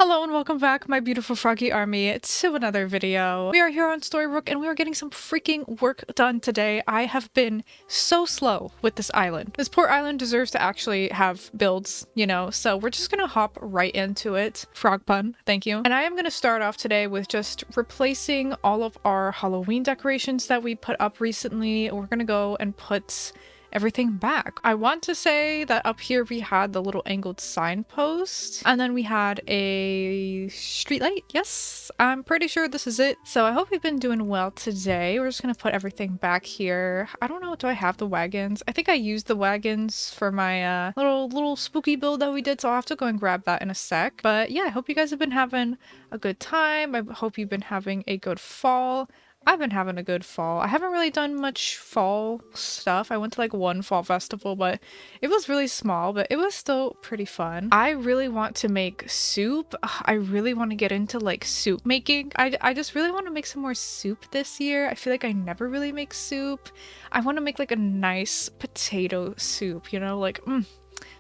Hello and welcome back, my beautiful froggy army, to another video. We are here on Storybrooke and we are getting some freaking work done today. I have been so slow with this island. This poor island deserves to actually have builds, you know, so we're just gonna hop right into it. Frog pun, thank you. And I am gonna start off today with just replacing all of our Halloween decorations that we put up recently. We're gonna go and put everything back. I want to say that up here we had the little angled signpost and then we had a street light. Yes, I'm pretty sure this is it. So I hope you've been doing well today. We're just gonna put everything back here. I don't know, do I have the wagons? I think I used the wagons for my little spooky build that we did, so I'll have to go and grab that in a sec. But yeah, I hope you guys have been having a good time. I hope you've been having a good fall. I've been having a good fall. I haven't really done much fall stuff. I went to like one fall festival, but it was really small, but it was still pretty fun. I really want to make soup. I really want to get into like soup making. I just really want to make some more soup this year. I feel like I never really make soup. I want to make like a nice potato soup, you know, like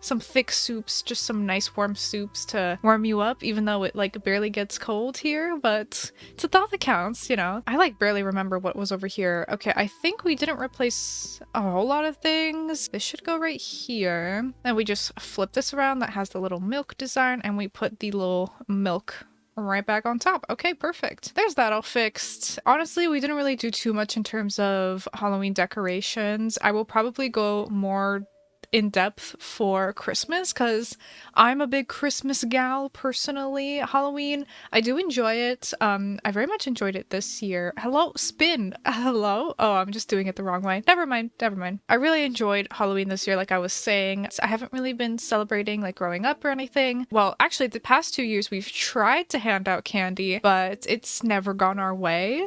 some thick soups, just some nice warm soups to warm you up, even though it like barely gets cold here, but it's a thought that counts, you know. I like barely remember what was over here. Okay, I think we didn't replace a whole lot of things. This should go right here. And we just flip this around that has the little milk design and we put the little milk right back on top. Okay, perfect. There's that all fixed. Honestly, we didn't really do too much in terms of Halloween decorations. I will probably go more in depth for Christmas because I'm a big Christmas gal personally. Halloween, I do enjoy it. I very much enjoyed it this year. Hello, spin. Hello. Oh, I'm just doing it the wrong way. Never mind. I really enjoyed Halloween this year, like I was saying. I haven't really been celebrating like growing up or anything. Well, actually the past 2 years we've tried to hand out candy, but it's never gone our way.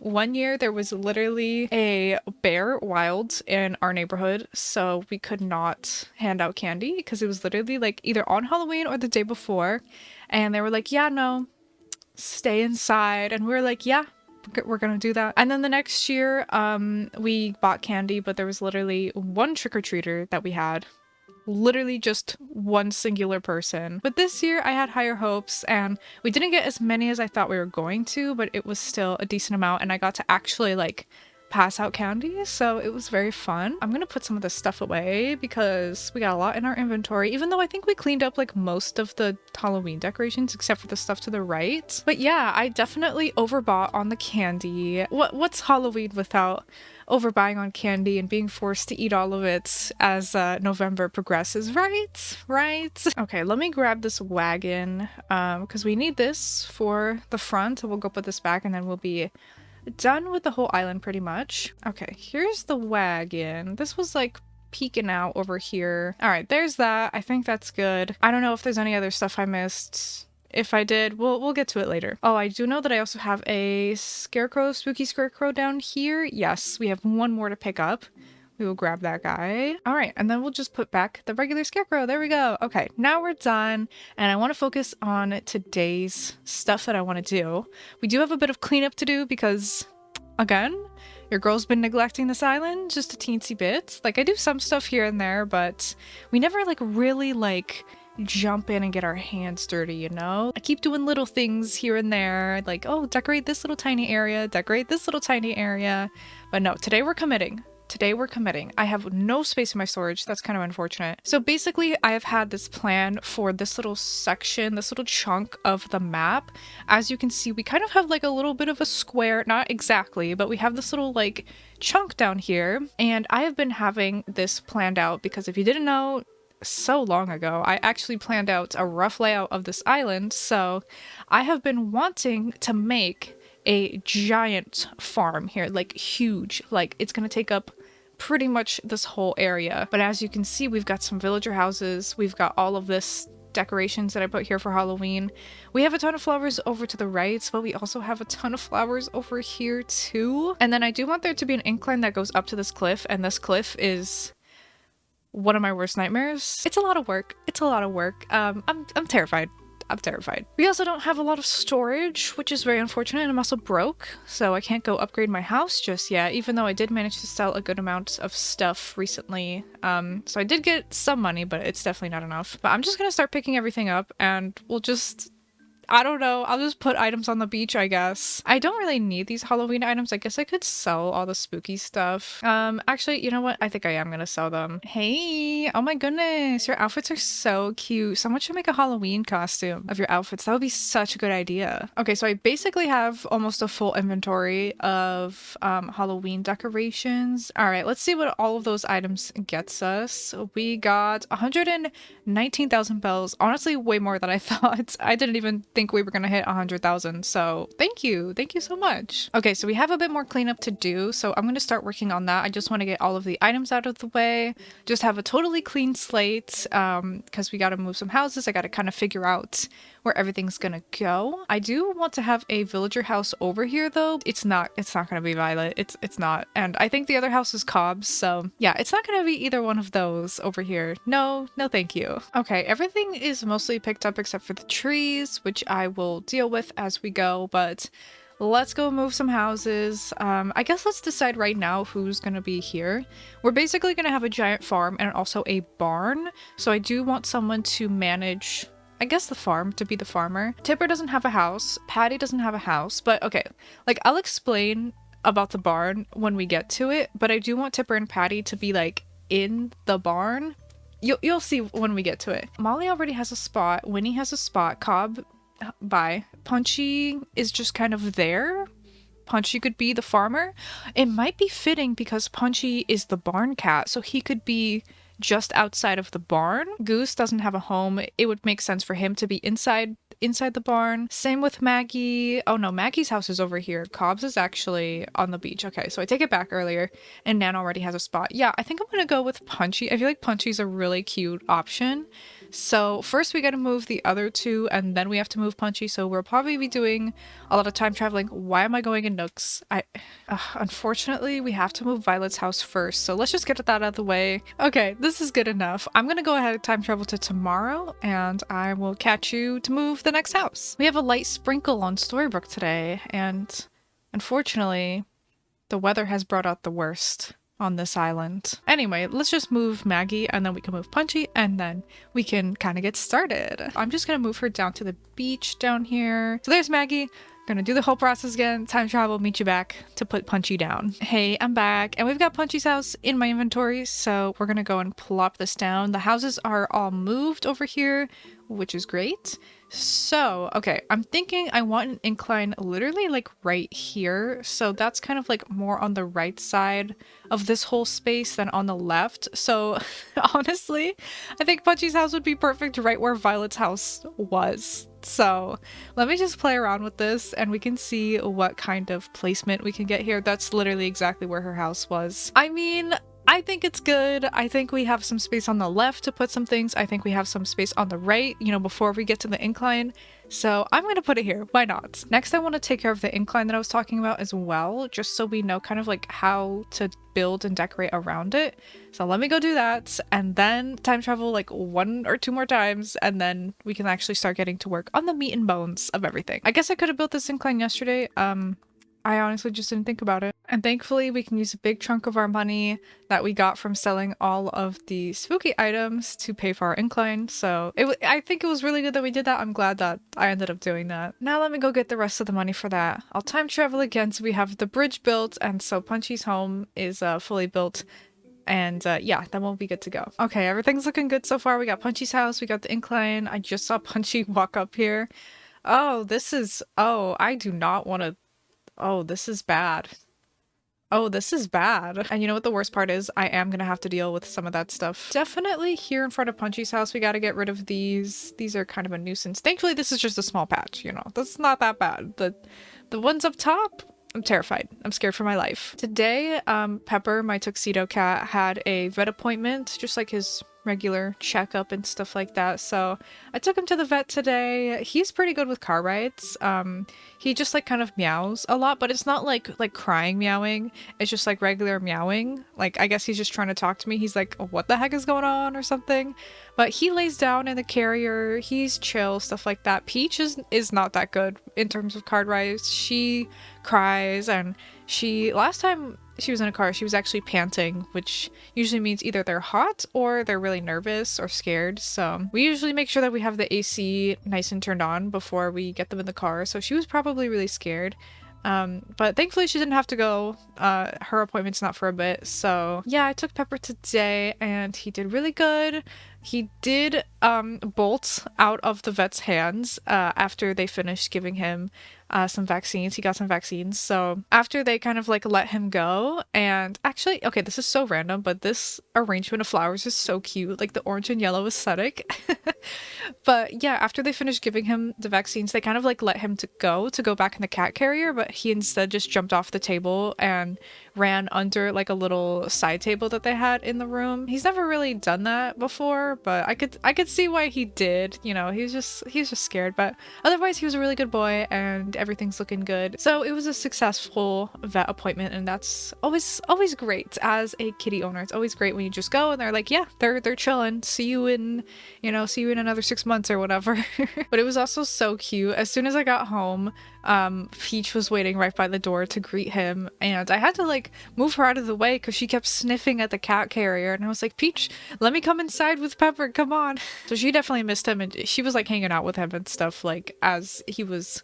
One year there was literally a bear wild in our neighborhood, so we could not hand out candy because it was literally like either on Halloween or the day before, and they were like, yeah, no, stay inside, and we were like, yeah, we're gonna do that. And then the next year we bought candy, but there was literally one trick-or-treater that we had, literally just one singular person. But this year I had higher hopes and we didn't get as many as I thought we were going to, but it was still a decent amount and I got to actually like pass out candy, so it was very fun. I'm gonna put some of this stuff away because we got a lot in our inventory, even though I think we cleaned up like most of the Halloween decorations except for the stuff to the right. But yeah, I definitely overbought on the candy. What's Halloween without overbuying on candy and being forced to eat all of it as November progresses, right? Okay, let me grab this wagon because we need this for the front. We'll go put this back and then we'll be done with the whole island pretty much. Okay, here's the wagon. This was like peeking out over here. All right, there's that. I think that's good. I don't know if there's any other stuff I missed. If I did, we'll get to it later. Oh, I do know that I also have a spooky scarecrow down here. Yes, we have one more to pick up. We will grab that guy. All right, and then we'll just put back the regular scarecrow. There we go. Okay, now we're done, and I want to focus on today's stuff that I want to do. We do have a bit of cleanup to do because, again, your girl's been neglecting this island just a teensy bit. Like, I do some stuff here and there, but we never, like, really, like, jump in and get our hands dirty, you know? I keep doing little things here and there, like, oh, decorate this little tiny area, decorate this little tiny area. But no, today we're committing. I have no space in my storage. That's kind of unfortunate. So basically, I have had this plan for this little section, this little chunk of the map. As you can see, we kind of have like a little bit of a square, not exactly, but we have this little like chunk down here. And I have been having this planned out because if you didn't know, so long ago, I actually planned out a rough layout of this island. So I have been wanting to make a giant farm here, like huge, like it's gonna take up pretty much this whole area. But as you can see, we've got some villager houses, we've got all of this decorations that I put here for Halloween. We have a ton of flowers over to the right, but we also have a ton of flowers over here too. And then I do want there to be an incline that goes up to this cliff, and this cliff is one of my worst nightmares. It's a lot of work. I'm terrified. We also don't have a lot of storage, which is very unfortunate, and I'm also broke, so I can't go upgrade my house just yet, even though I did manage to sell a good amount of stuff recently. So I did get some money, but it's definitely not enough. But I'm just gonna start picking everything up, and we'll just I don't know. I'll just put items on the beach, I guess. I don't really need these Halloween items. I guess I could sell all the spooky stuff. Actually, you know what? I think I am gonna sell them. Hey, oh my goodness. Your outfits are so cute. Someone should make a Halloween costume of your outfits. That would be such a good idea. Okay, so I basically have almost a full inventory of Halloween decorations. All right, let's see what all of those items gets us. We got 119,000 bells. Honestly, way more than I thought. I didn't even think we were gonna hit 100,000. So thank you. Thank you so much. Okay, so we have a bit more cleanup to do. So I'm gonna start working on that. I just want to get all of the items out of the way. Just have a totally clean slate because we got to move some houses. I got to kind of figure out where everything's gonna go. I do want to have a villager house over here though. It's not gonna be Violet. It's not. And I think the other house is Cobb's, so yeah, it's not gonna be either one of those over here. No thank you. Okay, everything is mostly picked up except for the trees, which I will deal with as we go, but let's go move some houses. I guess let's decide right now who's gonna be here. We're basically gonna have a giant farm and also a barn, so I do want someone to manage, I guess, the farm, to be the farmer. Tipper doesn't have a house. Patty doesn't have a house. But okay, like I'll explain about the barn when we get to it, but I do want Tipper and Patty to be like in the barn. You'll see when we get to it. Molly already has a spot. Winnie has a spot. Cobb, bye. Punchy is just kind of there. Punchy could be the farmer. It might be fitting because Punchy is the barn cat, so he could be just outside of the barn. Goose doesn't have a home. It would make sense for him to be inside the barn. Same with Maggie. Oh no, Maggie's house is over here. Cobb's is actually on the beach. Okay, so I take it back earlier, and Nan already has a spot. Yeah, I think I'm gonna go with Punchy. I feel like Punchy's a really cute option. So first we gotta move the other two, and then we have to move Punchy, so we'll probably be doing a lot of time traveling. Why am I going in Nooks? Unfortunately, we have to move Violet's house first, so let's just get that out of the way. Okay, this is good enough. I'm gonna go ahead and time travel to tomorrow, and I will catch you to move the next house. We have a light sprinkle on Storybrooke today, and unfortunately, the weather has brought out the worst on this island. Anyway, let's just move Maggie and then we can move Punchy and then we can kind of get started. I'm just gonna move her down to the beach down here. So there's Maggie. Gonna do the whole process again. Time travel, meet you back to put Punchy down. Hey, I'm back. And we've got Punchy's house in my inventory, so we're gonna go and plop this down. The houses are all moved over here, which is great. So, okay, I'm thinking I want an incline literally like right here. So that's kind of like more on the right side of this whole space than on the left. So honestly, I think Punchy's house would be perfect right where Violet's house was. So let me just play around with this and we can see what kind of placement we can get here. That's literally exactly where her house was. I mean, I think it's good. I think we have some space on the left to put some things. I think we have some space on the right, you know, before we get to the incline. So I'm going to put it here. Why not? Next, I want to take care of the incline that I was talking about as well, just so we know kind of like how to build and decorate around it. So let me go do that and then time travel like 1 or 2 more times and then we can actually start getting to work on the meat and bones of everything. I guess I could have built this incline yesterday. I honestly just didn't think about it. And thankfully we can use a big chunk of our money that we got from selling all of the spooky items to pay for our incline. So I think it was really good that we did that. I'm glad that I ended up doing that. Now let me go get the rest of the money for that. I'll time travel again so we have the bridge built and so Punchy's home is fully built. And yeah, then we'll be good to go. Okay, everything's looking good so far. We got Punchy's house, we got the incline. I just saw Punchy walk up here. Oh, I do not want to. Oh, this is bad. Oh, this is bad. And you know what the worst part is? I am gonna have to deal with some of that stuff. Definitely here in front of Punchy's house, we gotta get rid of these. These are kind of a nuisance. Thankfully, this is just a small patch, you know. That's not that bad. The ones up top, I'm terrified. I'm scared for my life. Today, Pepper, my tuxedo cat, had a vet appointment, just like his regular checkup and stuff like that. So I took him to the vet today. He's pretty good with car rides. He just like kind of meows a lot, but it's not like crying meowing. It's just like regular meowing. Like I guess he's just trying to talk to me. He's like, what the heck is going on or something? But he lays down in the carrier. He's chill, stuff like that. Peach is not that good in terms of car rides. She cries and Last time she was in a car, she was actually panting, which usually means either they're hot or they're really nervous or scared. So we usually make sure that we have the AC nice and turned on before we get them in the car. So she was probably really scared. But thankfully she didn't have to go. Her appointment's not for a bit. So yeah, I took Pepper today and he did really good. He did bolt out of the vet's hands after they finished giving him some vaccines. He got some vaccines. So after they kind of like let him go, and actually, okay, this is so random, but this arrangement of flowers is so cute, like the orange and yellow aesthetic. But yeah, after they finished giving him the vaccines, they kind of like let him to go back in the cat carrier, but he instead just jumped off the table and ran under like a little side table that they had in the room. He's never really done that before, but I could see why he did. You know, he was just scared, but otherwise he was a really good boy and everything's looking good. So it was a successful vet appointment, and that's always great as a kitty owner. It's always great when you just go and they're like, yeah, they're chilling. See you in another 6 months or whatever. But it was also so cute. As soon as I got home, Peach was waiting right by the door to greet him, and I had to like move her out of the way because she kept sniffing at the cat carrier, and I was like, Peach, let me come inside with Pepper, come on. So she definitely missed him, and she was like hanging out with him and stuff like as he was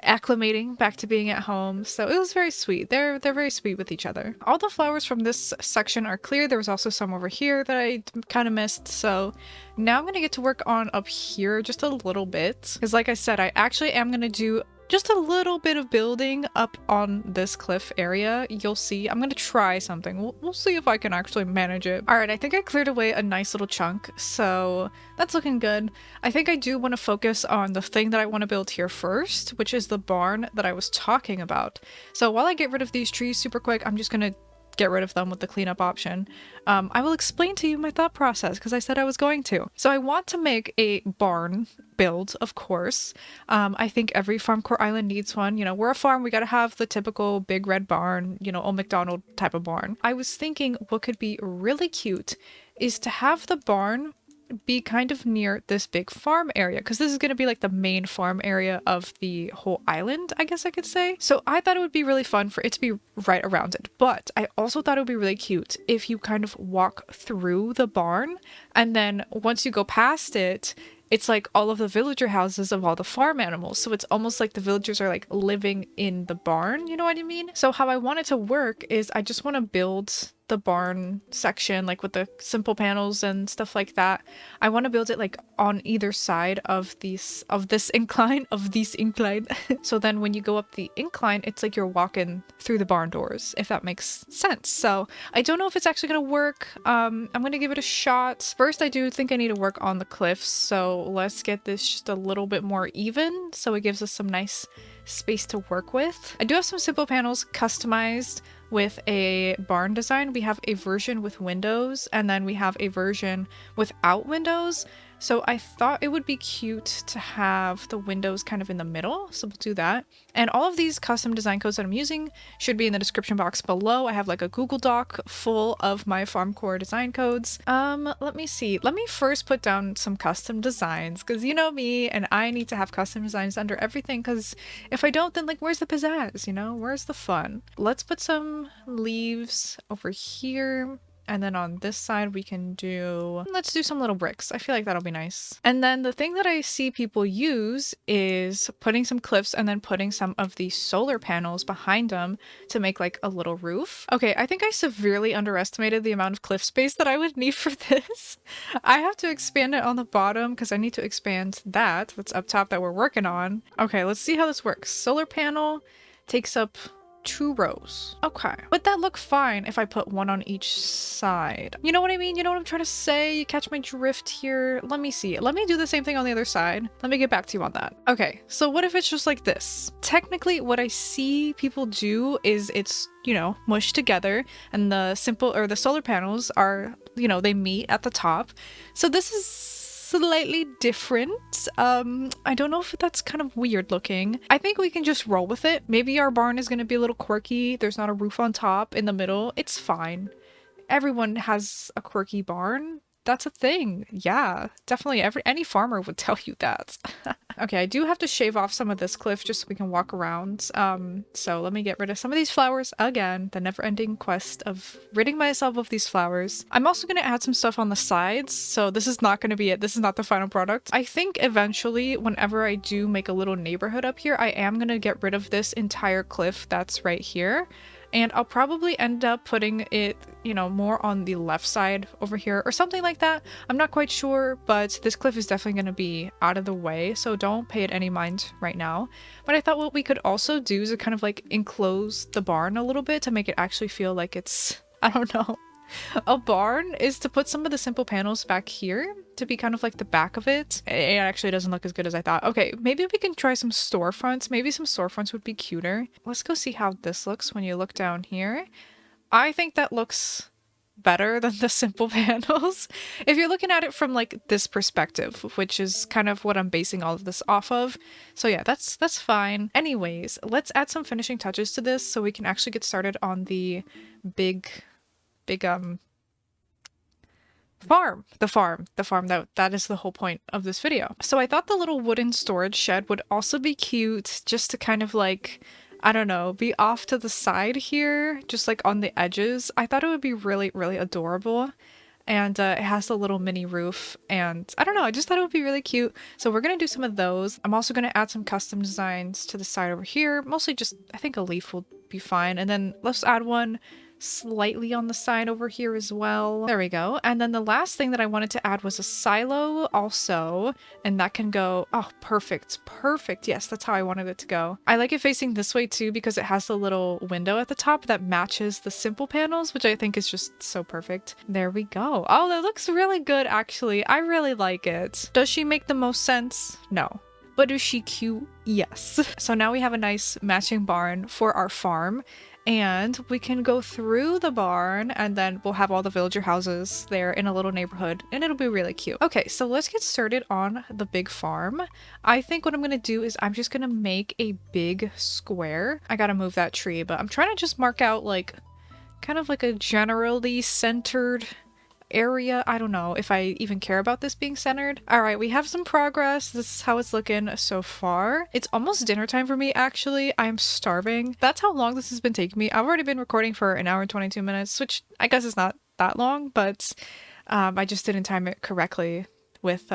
acclimating back to being at home. So it was very sweet. They're very sweet with each other. All the flowers from this section are clear. There was also some over here that I kind of missed. So now I'm gonna get to work on up here just a little bit, because like I said, I actually am gonna do just a little bit of building up on this cliff area. You'll see. I'm gonna try something. We'll see if I can actually manage it. All right, I think I cleared away a nice little chunk, so that's looking good. I think I do want to focus on the thing that I want to build here first, which is the barn that I was talking about. So while I get rid of these trees super quick, I'm just gonna get rid of them with the cleanup option. I will explain to you my thought process because I said I was going to. So I want to make a barn build, of course. I think every farmcore island needs one. You know, we're a farm, we gotta have the typical big red barn, you know, old McDonald type of barn. I was thinking what could be really cute is to have the barn be kind of near this big farm area, because this is going to be like the main farm area of the whole island, I guess I could say. So I thought it would be really fun for it to be right around it, but I also thought it would be really cute if you kind of walk through the barn, and then once you go past it, it's like all of the villager houses of all the farm animals. So it's almost like the villagers are like living in the barn, you know what I mean? So how I want it to work is I just want to build the barn section like with the simple panels and stuff like that. I want to build it like on either side of this incline. So then when you go up the incline, it's like you're walking through the barn doors, if that makes sense. So I don't know if it's actually gonna work. I'm gonna give it a shot. First, I do think I need to work on the cliffs, so let's get this just a little bit more even so it gives us some nice space to work with. I do have some simple panels customized with a barn design. We have a version with windows, and then we have a version without windows. So I thought it would be cute to have the windows kind of in the middle, so we'll do that. And all of these custom design codes that I'm using should be in the description box below. I have like a Google Doc full of my farmcore design codes. Let me see. Let me first put down some custom designs, because you know me, and I need to have custom designs under everything, because if I don't, then like where's the pizzazz, you know? Where's the fun? Let's put some leaves over here. And then on this side, let's do some little bricks. I feel like that'll be nice. And then the thing that I see people use is putting some cliffs and then putting some of the solar panels behind them to make like a little roof. Okay, I think I severely underestimated the amount of cliff space that I would need for this. I have to expand it on the bottom because I need to expand that's up top that we're working on. Okay, let's see how this works. Solar panel takes up 2 rows. Okay. Would that look fine if I put one on each side? You know what I mean? You know what I'm trying to say? You catch my drift here? Let me see. Let me do the same thing on the other side. Let me get back to you on that. Okay, so what if it's just like this? Technically, what I see people do is it's, you know, mushed together, and the solar panels are, you know, they meet at the top. So this is slightly different. I don't know if that's kind of weird looking. I think we can just roll with it. Maybe our barn is going to be a little quirky. There's not a roof on top in the middle. It's fine. Everyone has a quirky barn. that's a thing. Yeah, definitely any farmer would tell you that. Okay, I do have to shave off some of this cliff just so we can walk around. So let me get rid of some of these flowers again, the never-ending quest of ridding myself of these flowers. I'm also going to add some stuff on the sides, so this is not going to be it. This is not the final product. I think eventually, whenever I do make a little neighborhood up here, I am going to get rid of this entire cliff that's right here. And I'll probably end up putting it, you know, more on the left side over here or something like that. I'm not quite sure, but this cliff is definitely going to be out of the way, so don't pay it any mind right now. But I thought what we could also do is kind of like enclose the barn a little bit to make it actually feel like it's, I don't know. A barn is to put some of the simple panels back here to be kind of like the back of it. It actually doesn't look as good as I thought. Okay, maybe we can try some storefronts. Maybe some storefronts would be cuter. Let's go see how this looks when you look down here. I think that looks better than the simple panels. If you're looking at it from like this perspective, which is kind of what I'm basing all of this off of. So yeah, that's fine. Anyways, let's add some finishing touches to this so we can actually get started on the big farm. The farm that is the whole point of this video. So I thought the little wooden storage shed would also be cute, just to kind of like, I don't know, be off to the side here, just like on the edges. I thought it would be really, really adorable. And it has the little mini roof, and I don't know, I just thought it would be really cute. So we're gonna do some of those. I'm also gonna add some custom designs to the side over here. Mostly just, I think a leaf will be fine. And then let's add one slightly on the side over here as well. There we go. And then the last thing that I wanted to add was a silo also, and that can go, oh, perfect. Yes, that's how I wanted it to go. I like it facing this way too because it has the little window at the top that matches the simple panels, which I think is just so perfect. There we go. Oh, that looks really good actually. I really like it. Does she make the most sense? No. But is she cute? Yes. So now we have a nice matching barn for our farm. And we can go through the barn and then we'll have all the villager houses there in a little neighborhood and it'll be really cute. Okay, so let's get started on the big farm. I think what I'm gonna do is I'm just gonna make a big square. I gotta move that tree, but I'm trying to just mark out like kind of like a generally centered area. I don't know if I even care about this being centered. All right, we have some progress. This is how it's looking so far. It's almost dinner time for me, actually. I'm starving. That's how long this has been taking me. I've already been recording for an hour and 22 minutes, which I guess is not that long, but I just didn't time it correctly with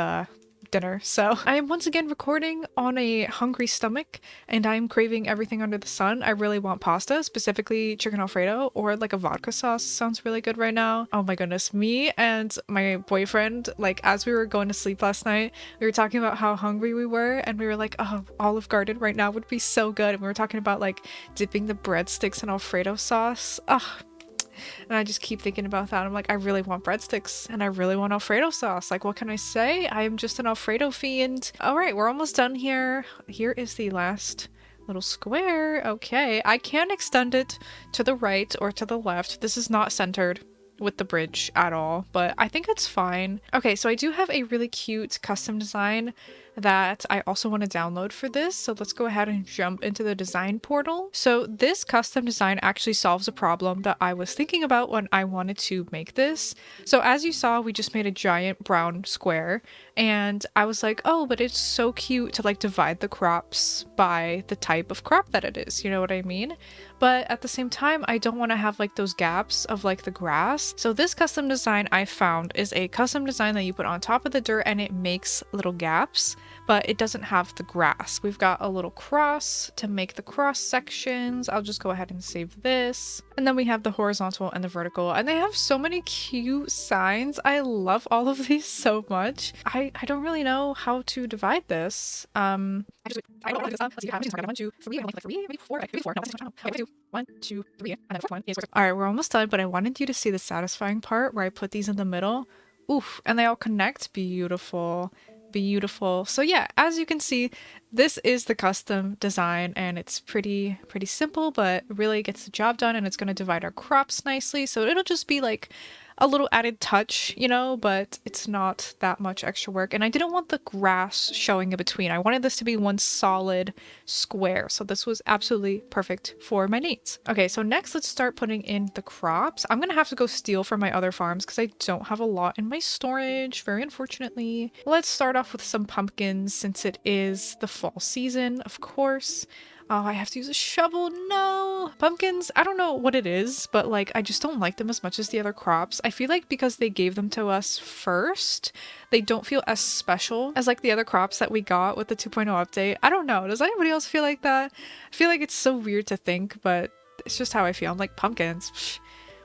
dinner. So I am once again recording on a hungry stomach and I'm craving everything under the sun. I really want pasta, specifically chicken alfredo or like a vodka sauce sounds really good right now. Oh my goodness, me and my boyfriend, like as we were going to sleep last night, we were talking about how hungry we were and we were like, oh, Olive Garden right now would be so good. And we were talking about like dipping the breadsticks in alfredo sauce. Ugh. And I just keep thinking about that. I'm like, I really want breadsticks and I really want Alfredo sauce. Like, what can I say? I am just an Alfredo fiend. All right, we're almost done here. Here is the last little square. Okay, I can extend it to the right or to the left. This is not centered with the bridge at all, but I think it's fine. Okay, so I do have a really cute custom design that I also want to download for this. So let's go ahead and jump into the design portal. So this custom design actually solves a problem that I was thinking about when I wanted to make this. So as you saw, we just made a giant brown square and I was like, oh, but it's so cute to like divide the crops by the type of crop that it is. You know what I mean? But at the same time, I don't want to have like those gaps of like the grass. So this custom design I found is a custom design that you put on top of the dirt and it makes little gaps, but it doesn't have the grass. We've got a little cross to make the cross sections. I'll just go ahead and save this. And then we have the horizontal and the vertical, and they have so many cute signs. I love all of these so much. I don't really know how to divide this. Let's see how many 1, 2, 3, like 3, maybe 4, maybe 4. No, that's not. Okay, 2, 1, 2, 3, and then the fourth one is. All right, we're almost done, but I wanted you to see the satisfying part where I put these in the middle. Oof, and they all connect. Beautiful. Beautiful. So yeah, as you can see, this is the custom design and it's pretty simple, but really gets the job done, and it's going to divide our crops nicely. So it'll just be like a little added touch, you know, but it's not that much extra work. And I didn't want the grass showing in between. I wanted this to be one solid square. So this was absolutely perfect for my needs. Okay, so next let's start putting in the crops. I'm gonna have to go steal from my other farms because I don't have a lot in my storage, very unfortunately. Let's start off with some pumpkins since it is the fall season, of course. Oh, I have to use a shovel. No! Pumpkins, I don't know what it is, but like I just don't like them as much as the other crops. I feel like because they gave them to us first, they don't feel as special as like the other crops that we got with the 2.0 update. I don't know. Does anybody else feel like that? I feel like it's so weird to think, but it's just how I feel. I'm like, pumpkins. Psh,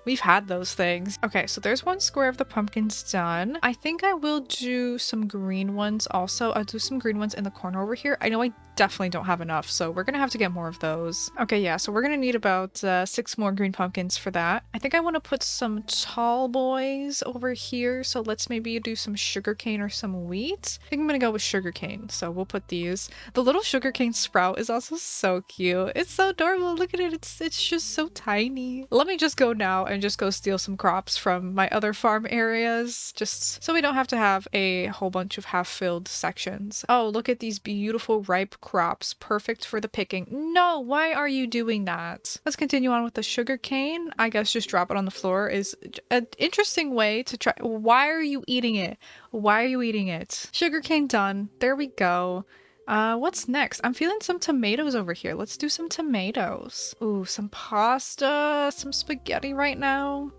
we've had those things. Okay, so there's one square of the pumpkins done. I think I will do some green ones also. I'll do some green ones in the corner over here. I know I definitely don't have enough, so we're gonna have to get more of those. Okay, yeah, so we're gonna need about 6 more green pumpkins for that. I think I want to put some tall boys over here, so let's maybe do some sugarcane or some wheat. I think I'm gonna go with sugarcane, so we'll put these. The little sugarcane sprout is also so cute. It's so adorable. Look at it. It's just so tiny. Let me just go now and just go steal some crops from my other farm areas, just so we don't have to have a whole bunch of half-filled sections. Oh, look at these beautiful ripe crops, perfect for the picking. No, why are you doing that? Let's continue on with the sugar cane. I guess just drop it on the floor is an interesting way to try. Why are you eating it? Why are you eating it? Sugar cane done. There we go. What's next? I'm feeling some tomatoes over here. Let's do some tomatoes. Ooh, some pasta, some spaghetti right now.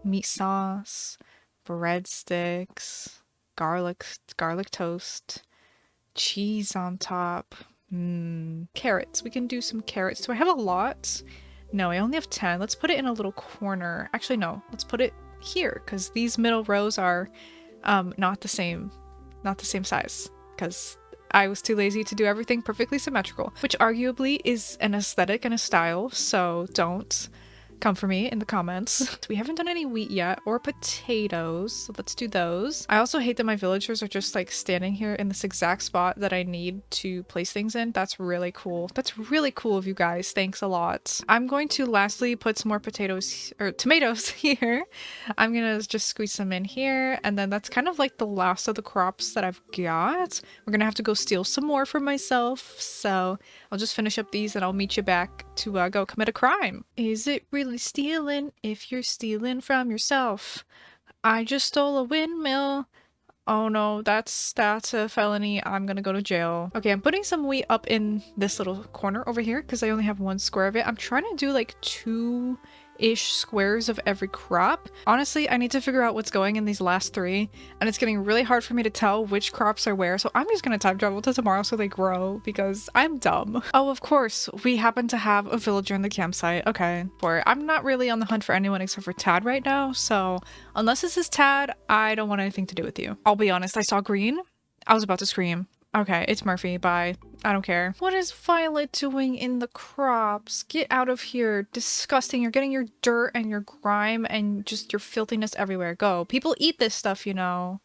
Meat sauce, breadsticks, garlic toast, cheese on top. Carrots. We can do some carrots. Do I have a lot? No, I only have 10. Let's put it in a little corner. Actually, no. Let's put it here because these middle rows are not the same size because I was too lazy to do everything perfectly symmetrical, which arguably is an aesthetic and a style, so don't come for me in the comments. We haven't done any wheat yet or potatoes, so let's do those. I also hate that my villagers are just like standing here in this exact spot that I need to place things in. That's really cool. That's really cool of you guys. Thanks a lot. I'm going to lastly put some more potatoes or tomatoes here. I'm gonna just squeeze some in here, and then that's kind of like the last of the crops that I've got. We're gonna have to go steal some more for myself, so I'll just finish up these and I'll meet you back to go commit a crime. Is it really stealing if you're stealing from yourself? I just stole a windmill. Oh no, that's a felony. I'm gonna go to jail. Okay, I'm putting some wheat up in this little corner over here because I only have 1 square of it. I'm trying to do like 2-ish squares of every crop. Honestly, I need to figure out what's going in these last 3, and it's getting really hard for me to tell which crops are where, so I'm just gonna time travel to tomorrow so they grow because I'm dumb. Oh, of course, we happen to have a villager in the campsite. Okay, I'm not really on the hunt for anyone except for Tad right now, so unless this is Tad, I don't want anything to do with you. I'll be honest, I saw green. I was about to scream. Okay, it's Murphy. Bye. I don't care. What is Violet doing in the crops? Get out of here. Disgusting. You're getting your dirt and your grime and just your filthiness everywhere. Go. People eat this stuff, you know.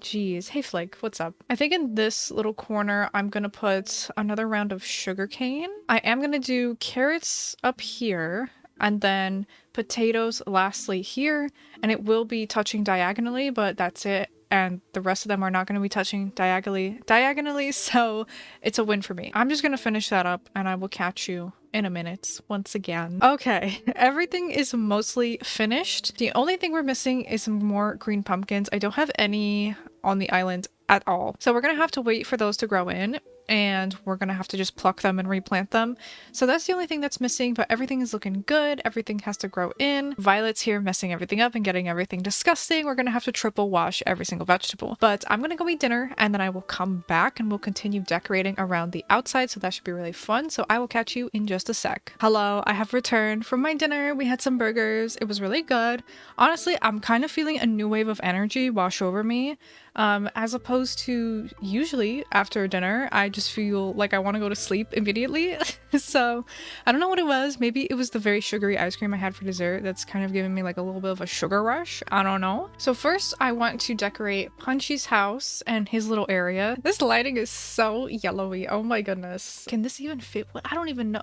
Jeez. Hey, Flake. What's up? I think in this little corner, I'm gonna put another round of sugarcane. I am gonna do carrots up here and then potatoes lastly here, and it will be touching diagonally, but that's it. And the rest of them are not going to be touching diagonally, so it's a win for me. I'm just going to finish that up and I will catch you in a minute once again. Okay, everything is mostly finished. The only thing we're missing is some more green pumpkins. I don't have any on the island at all, so we're going to have to wait for those to grow in, and we're gonna have to just pluck them and replant them. So that's the only thing that's missing, but everything is looking good. Everything has to grow in. Violet's here messing everything up and getting everything disgusting. We're gonna have to triple wash every single vegetable. But I'm gonna go eat dinner and then I will come back and we'll continue decorating around the outside, so that should be really fun. So I will catch you in just a sec. Hello, I have returned from my dinner. We had some burgers. It was really good. Honestly, I'm kind of feeling a new wave of energy wash over me. As opposed to usually after dinner, I just feel like I want to go to sleep immediately. So I don't know what it was. Maybe it was the very sugary ice cream I had for dessert that's kind of giving me like a little bit of a sugar rush. I don't know. So first I want to decorate Punchy's house and his little area. This lighting is so yellowy. Oh my goodness. Can this even fit? I don't even know.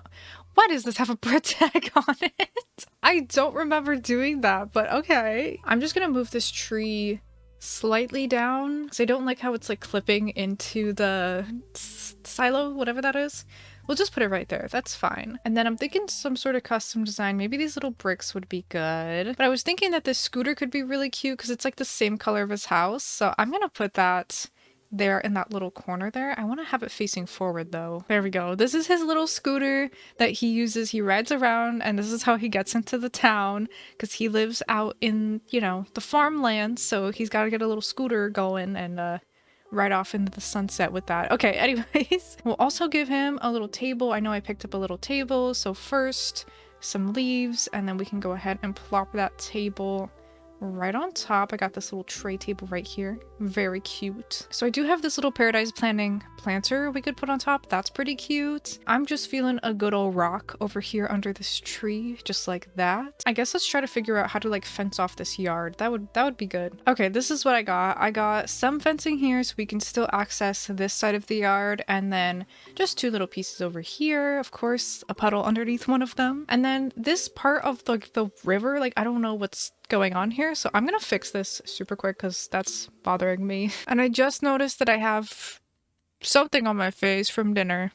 Why does this have a bird tag on it? I don't remember doing that, but okay. I'm just gonna move this tree slightly down because I don't like how it's like clipping into the silo, whatever that is. We'll just put it right there. That's fine. And then I'm thinking some sort of custom design. Maybe these little bricks would be good. But I was thinking that this scooter could be really cute because it's like the same color of his house. So I'm gonna put that there in that little corner there. I want to have it facing forward though. There we go. This is his little scooter that he uses. He rides around, and this is how he gets into the town because he lives out in, you know, the farmland. So he's got to get a little scooter going and ride off into the sunset with that. Okay, anyways, we'll also give him a little table. I know I picked up a little table. So first some leaves, and then we can go ahead and plop that table right on top. I got this little tray table right here. Very cute. So I do have this little paradise planter we could put on top. That's pretty cute. I'm just feeling a good old rock over here under this tree, just like that. I guess let's try to figure out how to like fence off this yard. That would be good. Okay, this is what I got. I got some fencing here so we can still access this side of the yard, and then just two little pieces over here. Of course, a puddle underneath one of them. And then this part of the river, like I don't know what's going on here, so I'm gonna fix this super quick because that's bothering me. And I just noticed that I have something on my face from dinner.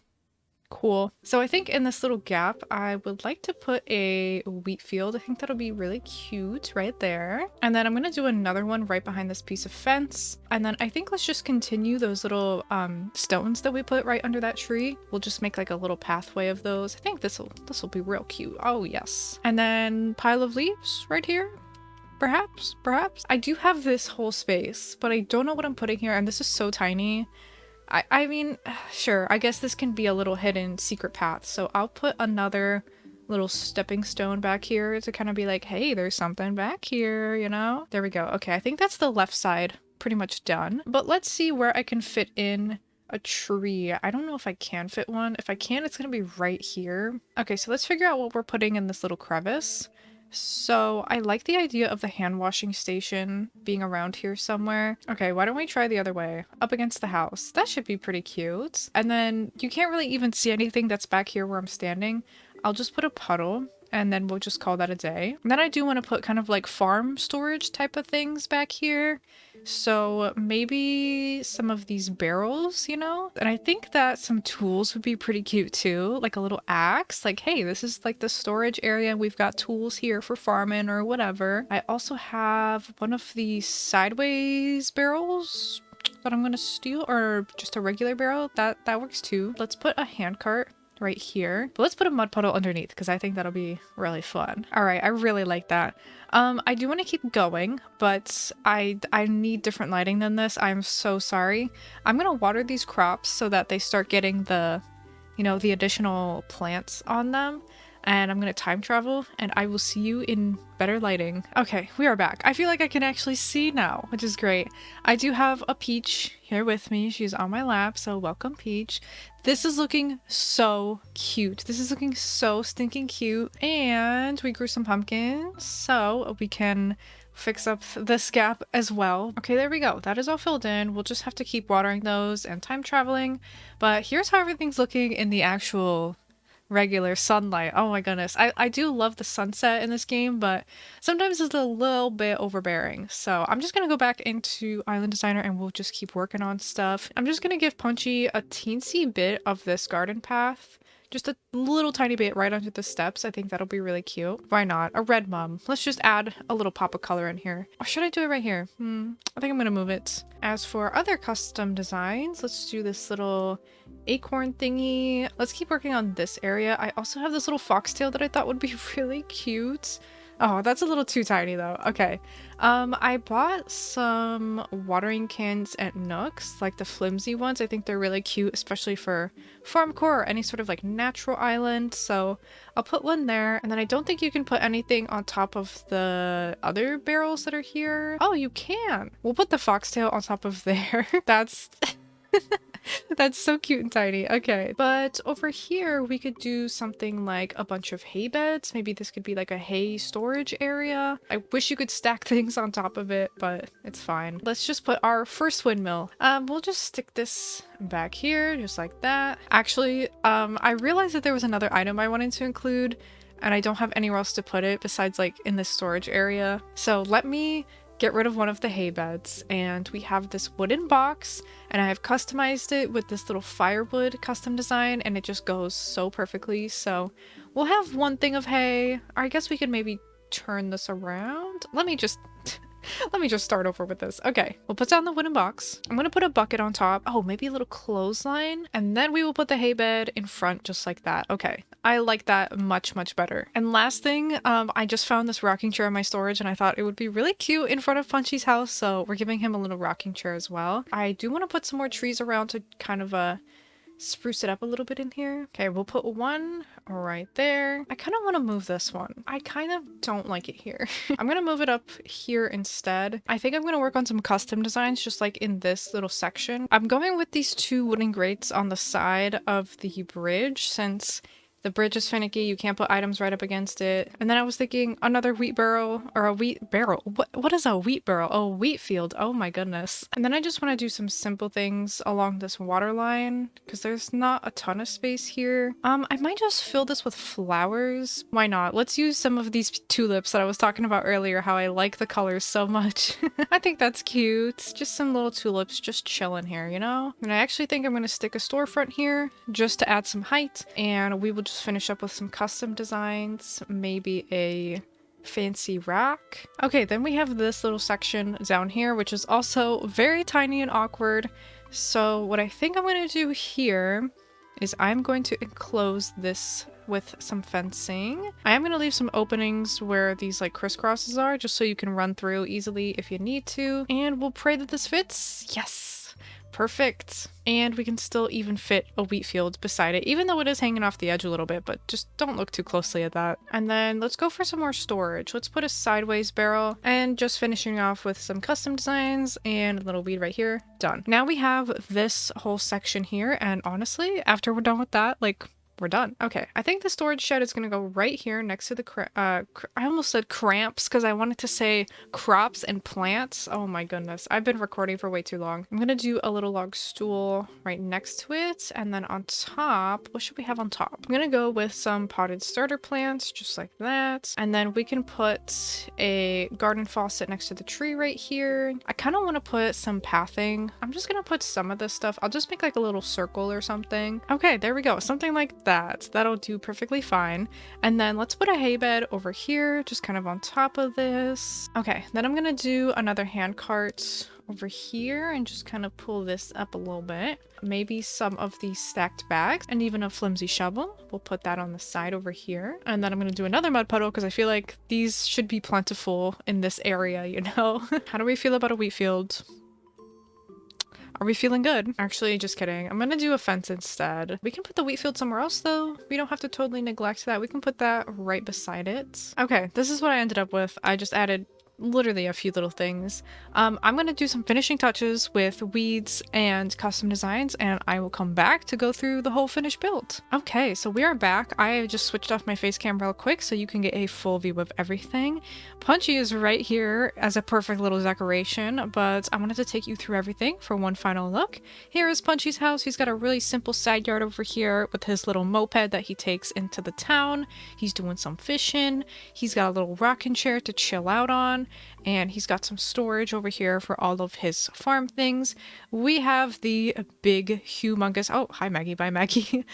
Cool. So I think in this little gap I would like to put a wheat field. I think that'll be really cute right there. And then I'm gonna do another one right behind this piece of fence. And then I think let's just continue those little stones that we put right under that tree. We'll just make like a little pathway of those. I think this'll be real cute. Oh yes. And then pile of leaves right here. Perhaps. I do have this whole space, but I don't know what I'm putting here, and this is so tiny. I mean, sure, I guess this can be a little hidden secret path, so I'll put another little stepping stone back here to kind of be like, hey, there's something back here, you know? There we go. Okay, I think that's the left side pretty much done, but let's see where I can fit in a tree. I don't know if I can fit one. If I can, it's gonna be right here. Okay, so let's figure out what we're putting in this little crevice. So I like the idea of the hand washing station being around here somewhere. Okay, why don't we try the other way? Up against the house. That should be pretty cute. And then you can't really even see anything that's back here where I'm standing. I'll just put a puddle, and then we'll just call that a day. And then I do want to put kind of like farm storage type of things back here. So maybe some of these barrels, you know? And I think that some tools would be pretty cute too. Like a little axe. Like, hey, this is like the storage area. We've got tools here for farming or whatever. I also have one of the sideways barrels that I'm gonna steal, or just a regular barrel. That works too. Let's put a handcart right here, but let's put a mud puddle underneath because I think that'll be really fun. All right, I really like that. I do want to keep going, but I need different lighting than this. I'm so sorry. I'm gonna water these crops so that they start getting the, you know, the additional plants on them. And I'm gonna time travel, and I will see you in better lighting. Okay, we are back. I feel like I can actually see now, which is great. I do have a Peach here with me. She's on my lap, so welcome, Peach. This is looking so cute. This is looking so stinking cute. And we grew some pumpkins, so we can fix up this gap as well. Okay, there we go. That is all filled in. We'll just have to keep watering those and time traveling. But here's how everything's looking in the actual regular sunlight. Oh my goodness. I do love the sunset in this game, but sometimes it's a little bit overbearing. So I'm just gonna go back into Island Designer and we'll just keep working on stuff. I'm just gonna give Punchy a teensy bit of this garden path. Just a little tiny bit right under the steps. I think that'll be really cute. Why not? A red mum. Let's just add a little pop of color in here. Or should I do it right here? I think I'm gonna move it. As for other custom designs, let's do this little acorn thingy. Let's keep working on this area. I also have this little foxtail that I thought would be really cute. Oh, that's a little too tiny though. Okay. I bought some watering cans at Nooks, like the flimsy ones. I think they're really cute, especially for farmcore or any sort of like natural island. So I'll put one there. And then I don't think you can put anything on top of the other barrels that are here. Oh, you can. We'll put the foxtail on top of there. That's That's so cute and tiny. Okay. But over here, we could do something like a bunch of hay beds. Maybe this could be like a hay storage area. I wish you could stack things on top of it, but it's fine. Let's just put our first windmill. We'll just stick this back here, just like that. Actually, I realized that there was another item I wanted to include, and I don't have anywhere else to put it besides like in this storage area. So let me get rid of one of the hay beds, and we have this wooden box, and I have customized it with this little firewood custom design, and it just goes so perfectly. So we'll have one thing of hay. I guess we could maybe turn this around. Let me just start over with this. Okay, we'll put down the wooden box. I'm gonna put a bucket on top. Oh, maybe a little clothesline. And then we will put the hay bed in front just like that. Okay, I like that much, much better. And last thing, I just found this rocking chair in my storage and I thought it would be really cute in front of Punchy's house. So we're giving him a little rocking chair as well. I do want to put some more trees around to kind of spruce it up a little bit in here. Okay, we'll put one right there. I kind of want to move this one. I kind of don't like it here. I'm going to move it up here instead. I think I'm going to work on some custom designs just like in this little section. I'm going with these two wooden grates on the side of the bridge since the bridge is finicky, you can't put items right up against it. And then I was thinking another wheat barrel, or a wheat barrel. What is a wheat barrel? Oh, wheat field. Oh my goodness. And then I just want to do some simple things along this water line because there's not a ton of space here. I might just fill this with flowers. Why not? Let's use some of these tulips that I was talking about earlier, how I like the colors so much. I think that's cute. Just some little tulips just chilling here, you know? And I actually think I'm going to stick a storefront here just to add some height, and we will just finish up with some custom designs, maybe a fancy rack. Okay, then we have this little section down here, which is also very tiny and awkward. So what I think I'm going to do here is I'm going to enclose this with some fencing. I am going to leave some openings where these like crisscrosses are, just so you can run through easily if you need to. And we'll pray that this fits. Yes. Perfect. And we can still even fit a wheat field beside it, even though it is hanging off the edge a little bit, but just don't look too closely at that. And then let's go for some more storage. Let's put a sideways barrel and just finishing off with some custom designs and a little weed right here. Done. Now we have this whole section here, and honestly, after we're done with that, like, we're done. Okay, I think the storage shed is gonna go right here next to the I almost said cramps because I wanted to say crops and plants. Oh my goodness, I've been recording for way too long. I'm gonna do a little log stool right next to it, and then on top, what should we have on top? I'm gonna go with some potted starter plants, just like that. And then we can put a garden faucet next to the tree right here. I kind of want to put some pathing. I'm just gonna put some of this stuff. I'll just make like a little circle or something. Okay, there we go. Something like that. That'll do perfectly fine. And then let's put a hay bed over here, just kind of on top of this. Okay, then I'm gonna do another hand cart over here and just kind of pull this up a little bit. Maybe some of these stacked bags and even a flimsy shovel. We'll put that on the side over here. And then I'm gonna do another mud puddle because I feel like these should be plentiful in this area, you know? How do we feel about a wheat field? Are we feeling good? Actually, just kidding. I'm gonna do a fence instead. We can put the wheat field somewhere else though. We don't have to totally neglect that. We can put that right beside it. Okay, this is what I ended up with. I just added literally a few little things. I'm gonna do some finishing touches with weeds and custom designs, and I will come back to go through the whole finished build. Okay, so we are back. I just switched off my face cam real quick so you can get a full view of everything. Punchy is right here as a perfect little decoration, but I wanted to take you through everything for one final look. Here is Punchy's house. He's got a really simple side yard over here with his little moped that he takes into the town. He's doing some fishing. He's got a little rocking chair to chill out on. And he's got some storage over here for all of his farm things. We have the big, humongous, oh, hi Maggie, bye Maggie,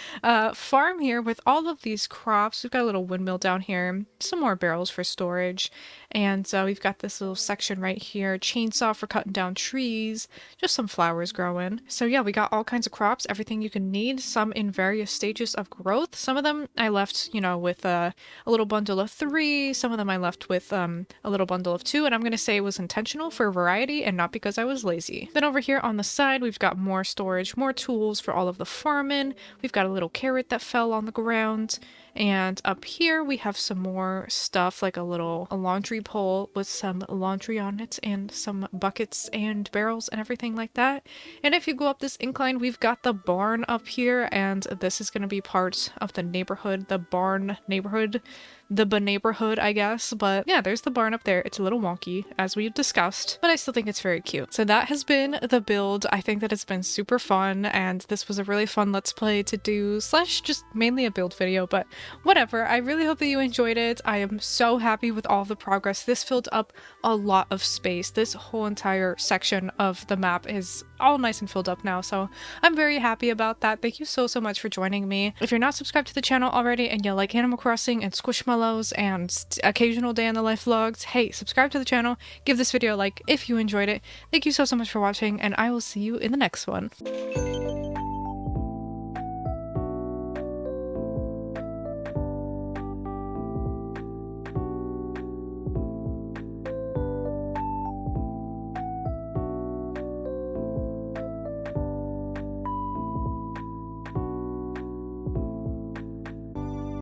farm here with all of these crops. We've got a little windmill down here, some more barrels for storage. And we've got this little section right here, chainsaw for cutting down trees, just some flowers growing. So yeah, we got all kinds of crops, everything you can need, some in various stages of growth. Some of them I left, you know, with a little bundle of 3. Some of them I left with a little bundle of to, and I'm gonna say it was intentional for variety and not because I was lazy. Then over here on the side, we've got more storage, more tools for all of the farming. We've got a little carrot that fell on the ground. And up here we have some more stuff, like a laundry pole with some laundry on it and some buckets and barrels and everything like that. And if you go up this incline, we've got the barn up here, and this is going to be part of the neighborhood, the barn neighborhood, the neighborhood, I guess. But yeah, there's the barn up there. It's a little wonky, as we've discussed, but I still think it's very cute. So that has been the build. I think that it's been super fun, and this was a really fun let's play to do, slash just mainly a build video, but whatever. I really hope that you enjoyed it. I am so happy with all the progress. This filled up a lot of space. This whole entire section of the map is all nice and filled up now, so I'm very happy about that. Thank you so much for joining me. If you're not subscribed to the channel already and you like Animal Crossing and Squishmallows and occasional day in the life vlogs, hey, subscribe to the channel, give this video a like if you enjoyed it. Thank you so much for watching, and I will see you in the next one.